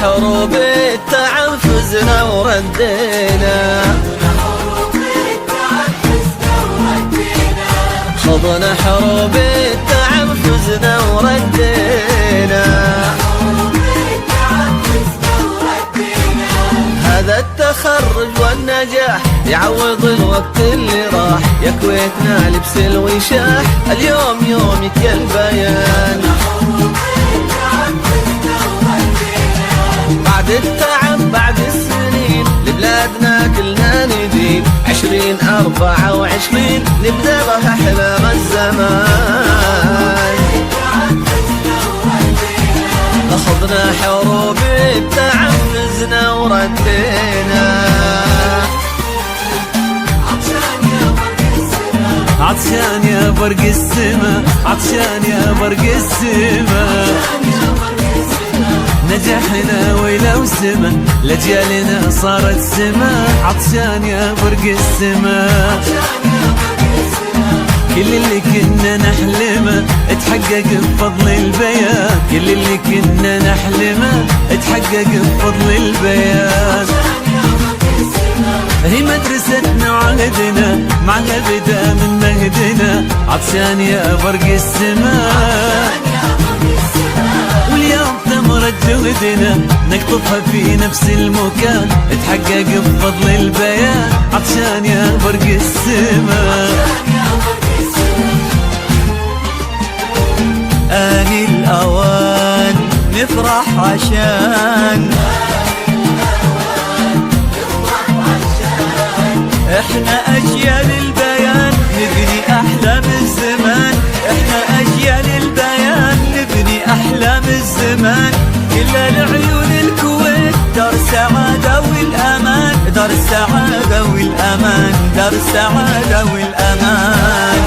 حروب التعب فزنا وردينا، خضنا حروب التعب فزنا وردينا. هذا التخرج والنجاح يعوض الوقت اللي راح، يا كويتنا لبس الوشاح اليوم يومك يا البيان. بعد التعب بعد السنين لبلادنا كلنا ندين، 2024 نبدأ بها أحلام الزمان. أخذنا حروب التعب فزنا وردينا. عطشان يا برق السما، عطشان يا برق السما، نجحنا ولو سما لجيالنا صارت سما. عطشان يا برق السما، كل اللي كنا نحلمه اتحقق بفضل البيان، كل اللي كنا نحلمه اتحقق بفضل البيان. هي مدرستنا وعهدنا معها بدا من مهدنا. عطشان يا برق السماء، واليوم ثمرة جهدنا نقطفها في نفس المكان، اتحقق بفضل البيان. عطشان يا برق السماء. آن الأوان نفرح عشان احنا أجيال البيان نبني أحلام الزمان، احنا أجيال البيان نبني أحلام الزمان. كل العيون الكويت دار السعادة والأمان، دار السعادة والأمان، دار السعادة والأمان.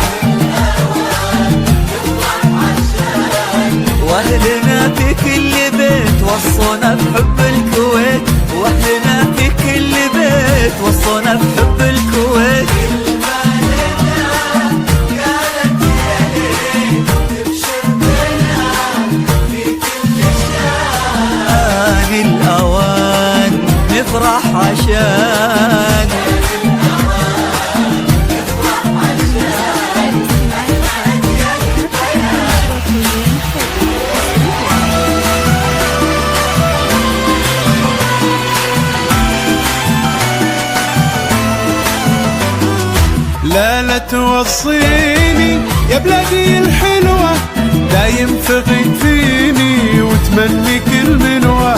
واهلنا في كل بيت وصونا بحب الكويت، واهلنا في كل بيت وصونا بحب الكويت. آن الأوان نفرح عشان لا توصيني يا بلادي الحلوة، دايم تغيب فيني وتمني كل منوى.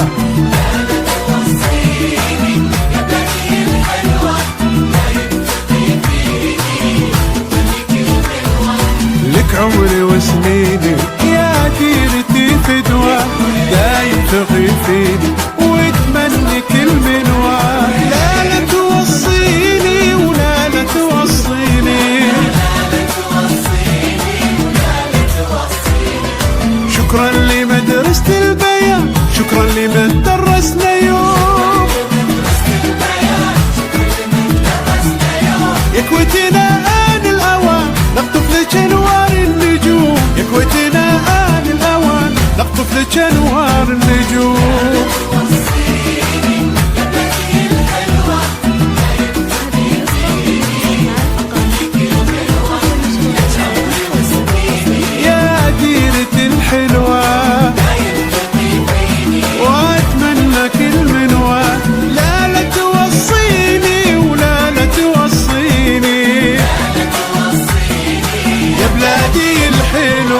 لا توصيني يا بلادي الحلوة، دايم تغيب فيني وتمني كل منوى. لك عمري وسنيني يا ديرتي فدوى، دايم تغيب فيني وتمني كل منوى. لا توصيني ولا توصيني، شكرا لمدرسة البيان، شكرا لمن درسنا يوم. يا كويتنا آن الأوان نقطف لك أنوار النجوم، يا كويتنا آن الأوان نقطف لك أنوار النجوم. الحلوة واتمنى كل منوى. لا توصيني ولا توصيني يا بلادي الحلوة.